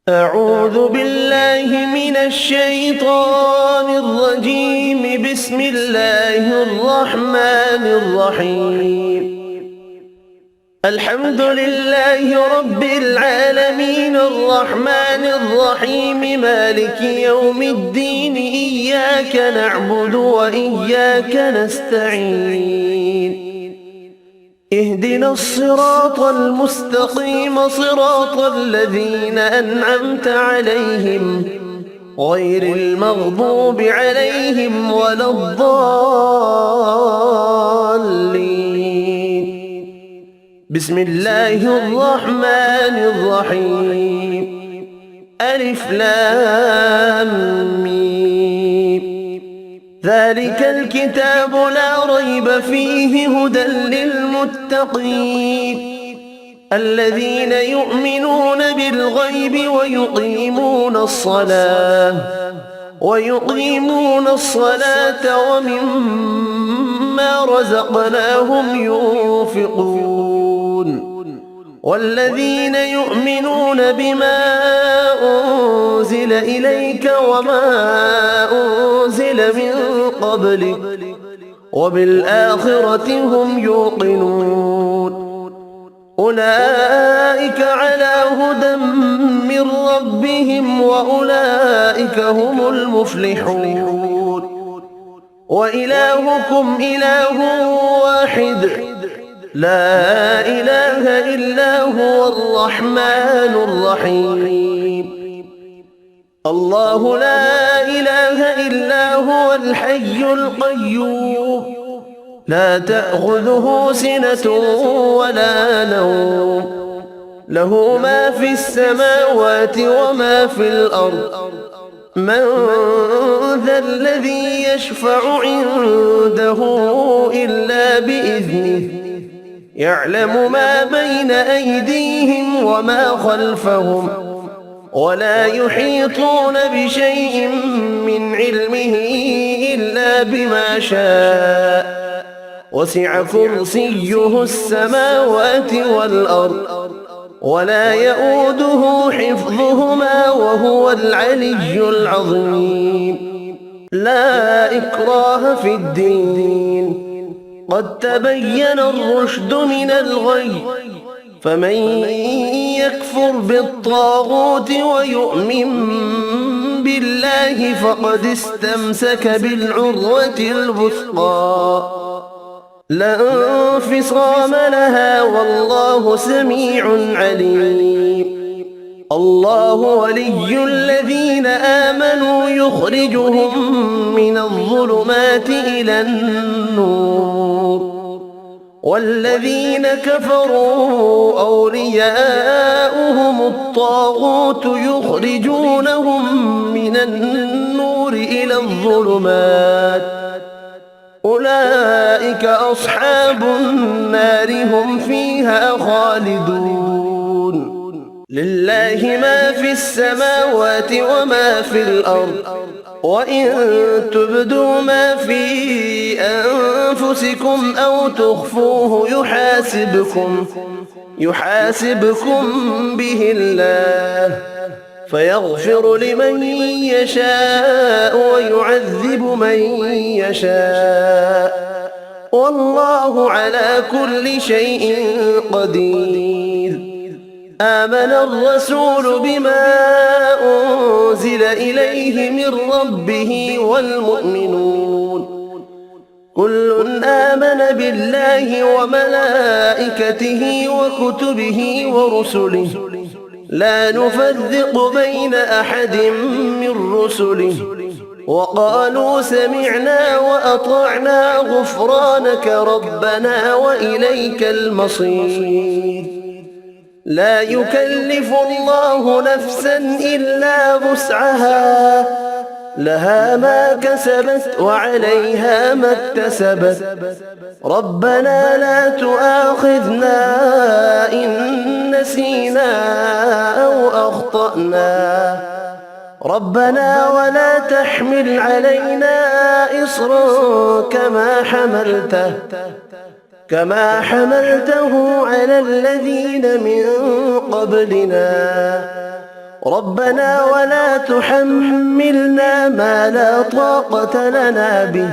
أعوذ بالله من الشيطان الرجيم. بسم الله الرحمن الرحيم. الحمد لله رب العالمين الرحمن الرحيم مالك يوم الدين. إياك نعبد وإياك نستعين. اهدنا الصراط المستقيم صراط الذين أنعمت عليهم غير المغضوب عليهم ولا الضالين. بسم الله الرحمن الرحيم. ألف لام ميم. ذلك الكتاب لا ريب فيه هدى للمتقين الذين يؤمنون بالغيب ويقيمون الصلاة ومما رزقناهم ينفقون والذين يؤمنون بما أنزل إليك وما أنزل من قبلك وبالآخرة هم يوقنون. أولئك على هدى من ربهم وأولئك هم المفلحون. وإلهكم إله واحد لا إله إلا هو الرحمن الرحيم. الله لا إله إلا هو الحي القيوم لا تأخذه سنة ولا نوم له ما في السماوات وما في الأرض. من ذا الذي يشفع عنده إلا بإذنه يعلم ما بين أيديهم وما خلفهم ولا يحيطون بشيء من علمه إلا بما شاء وسع كرسيه السماوات والأرض ولا يؤوده حفظهما وهو العلي العظيم. لا إكراه في الدين قد تبين الرشد من الغي فمن يكفر بالطاغوت ويؤمن بالله فقد استمسك بالعروة الوثقى لا انفصام لها والله سميع عليم. الله ولي الذين آمنوا يخرجهم من الظلمات إلى النور والذين كفروا أولياؤهم الطاغوت يخرجونهم من النور إلى الظلمات أولئك أصحاب النار هم فيها خالدون. لله ما في السماوات وما في الأرض وإن تبدوا ما في أنفسكم أو تخفوه يحاسبكم به الله فيغفر لمن يشاء ويعذب من يشاء والله على كل شيء قدير. آمن الرسول بما أنزل إليه من ربه والمؤمنون كل آمن بالله وملائكته وكتبه ورسله لا نفرق بين أحد من رسله وقالوا سمعنا وأطعنا غفرانك ربنا وإليك المصير. لا يكلف الله نفسا إلا وسعها لها ما كسبت وعليها ما اكتسبت. ربنا لا تؤاخذنا إن نسينا أو أخطأنا ربنا ولا تحمل علينا إصرا كما حملته على الذين من قبلنا ربنا ولا تحملنا ما لا طاقة لنا به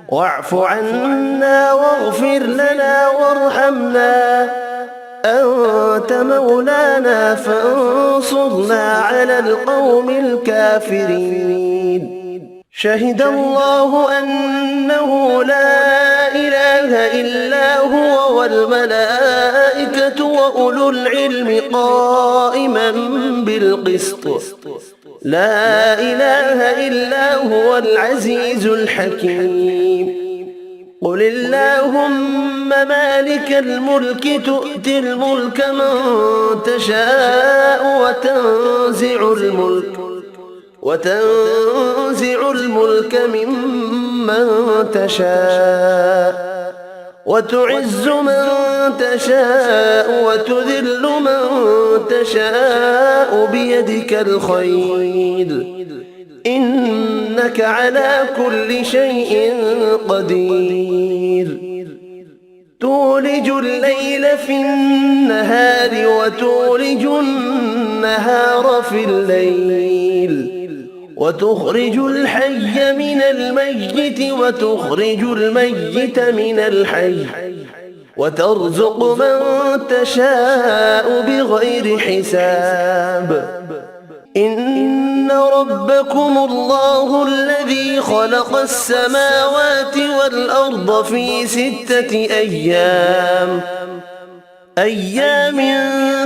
واعف عنا واغفر لنا وارحمنا أنت مولانا فانصرنا على القوم الكافرين. شهد الله أنه لا إله إلا هو والملائكة وأولو العلم قائما بالقسط لا إله إلا هو العزيز الحكيم. قل اللهم مالك الملك تؤتي الملك من تشاء وتنزع الملك ممن تشاء وتعز من تشاء وتذل من تشاء بيدك الخير إنك على كل شيء قدير. تولج الليل في النهار وتولج النهار في الليل وتخرج الحي من الميت وتخرج الميت من الحي وترزق من تشاء بغير حساب. إن ربكم الله الذي خلق السماوات والأرض في 6 أيام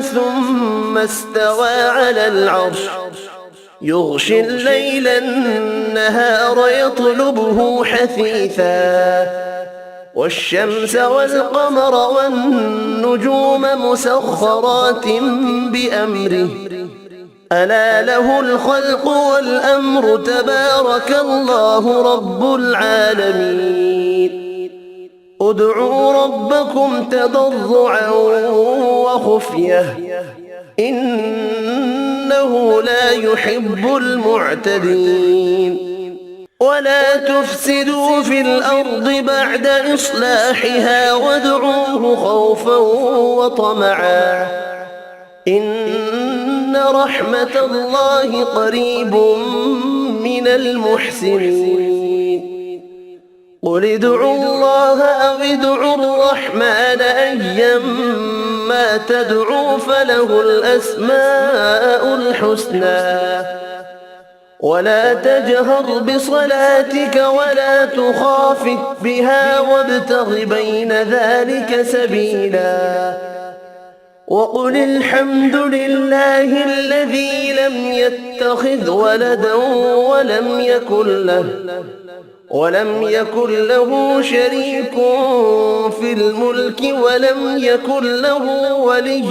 ثم استوى على العرش يغشي الليل النهار يطلبه حثيثا والشمس والقمر والنجوم مسخرات بأمره ألا له الخلق والأمر تبارك الله رب العالمين. ادعوا ربكم تضرعا وخفية إنه لا يحب المعتدين. ولا تفسدوا في الأرض بعد إصلاحها وادعوه خوفا وطمعا إن رحمة الله قريب من المحسنين. قل ادعوا الله أو ادعوا الرحمن أيما تدعوا فله الأسماء الحسنى ولا تجهر بصلاتك ولا تخافت بها وابتغ بين ذلك سبيلا. وقل الحمد لله الذي لم يتخذ ولدا ولم يكن له شريك في الملك ولم يكن له ولي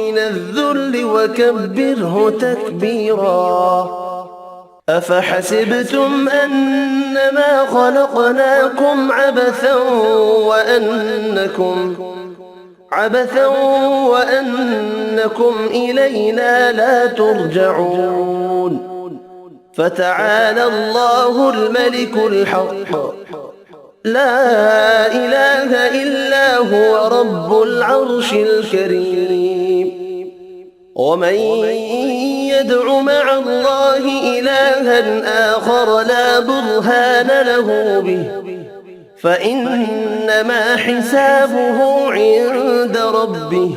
من الذل وكبره تكبيرا. أفحسبتم أنما خلقناكم عبثا وأنكم إلينا لا ترجعون. فتعالى الله الملك الحق لا إله إلا هو رب العرش الكريم. ومن يدع مع الله إلها آخر لا برهان له به فإنما حسابه عند ربه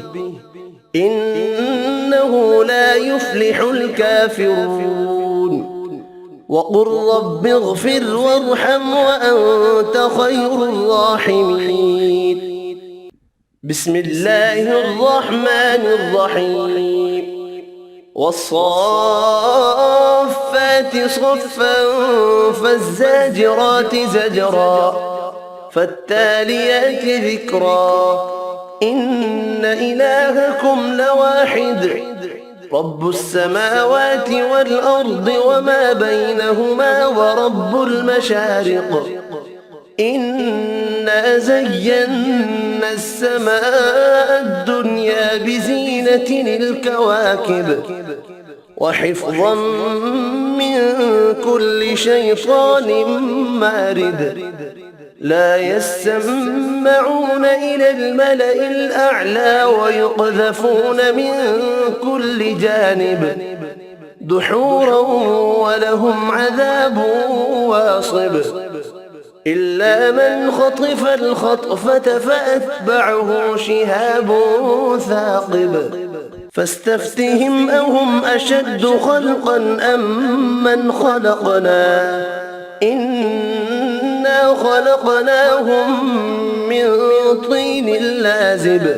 إنه لا يفلح الكافرون. وقل رب اغفر وارحم وأنت خير الراحمين. بسم الله الرحمن الرحيم. والصافات صفا فالزاجرات زجرا فالتاليات ذكرا إن إلهكم لواحد رب السماوات والأرض وما بينهما ورب المشارق إنا زينا السماء الدنيا بزينة الكواكب وحفظا من كل شيطان مارد لا يسمعون إلى الملأ الأعلى ويقذفون من كل جانب دحورا ولهم عذاب واصب إلا من خطف الخطفة فأتبعه شهاب ثاقب فاستفتهم أهم أشد خلقا أم من خلقنا إنا خلقناهم من طين لازب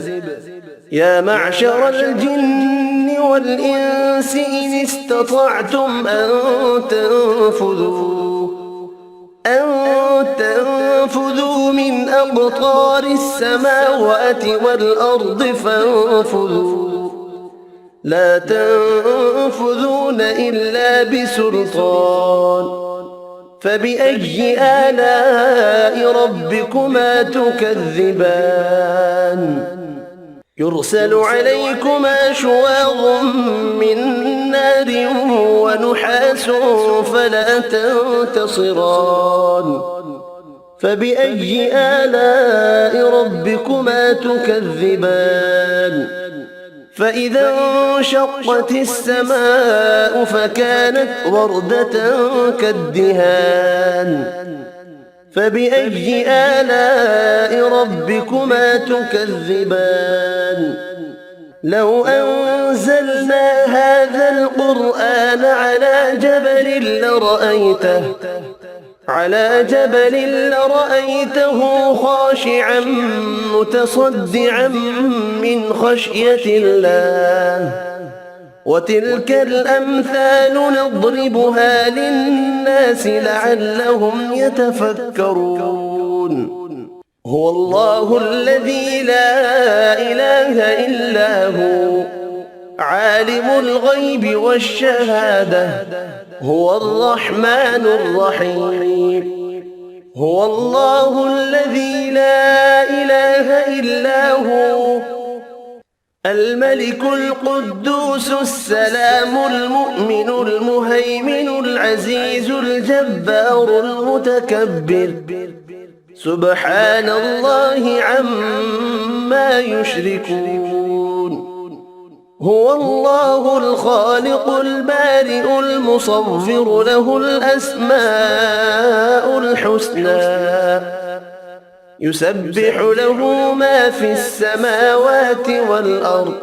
يا معشر الجن والإنس إن استطعتم أن تنفذوا من أقطار السماوات والأرض فانفذوا لا تنفذون إلا بسلطان فبأي آلاء ربكما تكذبان يرسل عليكما شواظ من نار ونحاس فلا تنتصران فبأي آلاء ربكما تكذبان فإذا انشقت السماء فكانت وردة كالدهان فبأي آلاء ربكما تكذبان لو أنزلنا هذا القرآن على جبل لرأيته خاشعا متصدعا من خشية الله وتلك الأمثال نضربها للناس لعلهم يتفكرون هو الله الذي لا إله إلا هو عالم الغيب والشهادة هو الرحمن الرحيم هو الله الذي لا إله إلا هو الملك القدوس السلام المؤمن المهيمن العزيز الجبار المتكبر سبحان الله عما يشركون هو الله الخالق البارئ المصور له الأسماء الحسنى يسبح له ما في السماوات والأرض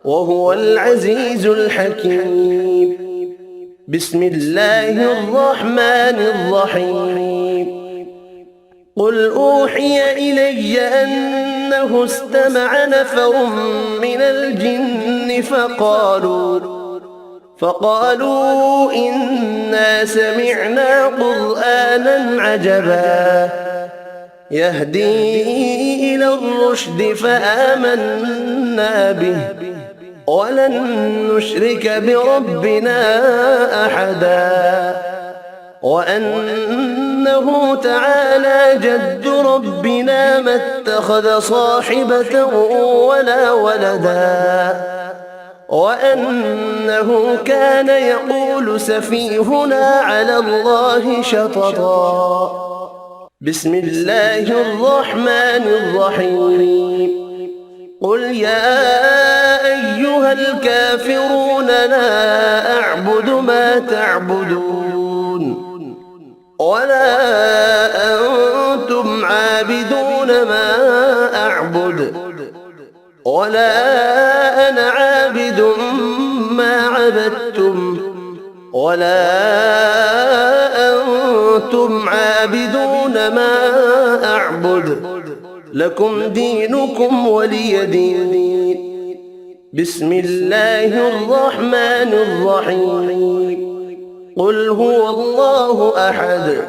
وهو العزيز الحكيم بسم الله الرحمن الرحيم قل أوحي إلي أنه استمع نفر من الجن فقالوا إنا سمعنا قرآنا عجبا يهدي إلى الرشد فآمنا به ولن نشرك بربنا أحدا وأنه تعالى جد ربنا ما اتخذ صاحبة ولا ولدا وأنه كان يقول سفيهنا على الله شططا بسم الله الرحمن الرحيم قل يا أيها الكافرون لا أعبد ما تعبدون ولا أنتم عابدون ما أعبد ولا أنا عابد ما عبدتم ولا أنتم عابدون ما أعبد لكم دينكم ولي دين بسم الله الرحمن الرحيم قل هو الله أحد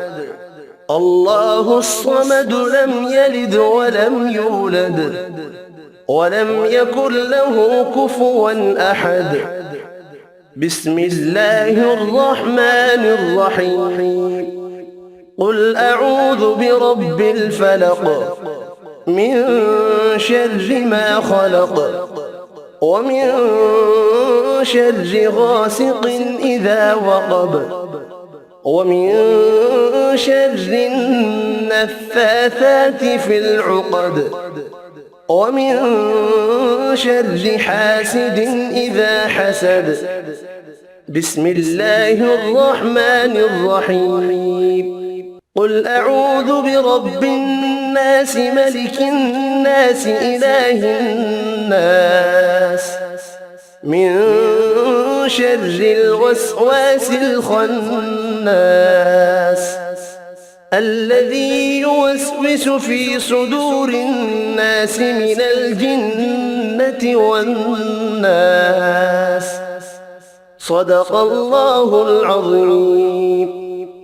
الله الصمد لم يلد ولم يولد ولم يكن له كفوا أحد بسم الله الرحمن الرحيم قل أعوذ برب الفلق من شر ما خلق ومن شر غاسق إذا وقب ومن شر النفاثات في العقد ومن شر حاسد إذا حسد. بسم الله الرحمن الرحيم. قل أعوذ برب الناس ملك الناس إله الناس من شر الوسواس الخناس الذي يوسوس في صدور الناس من الجنة والناس. صدق الله العظيم.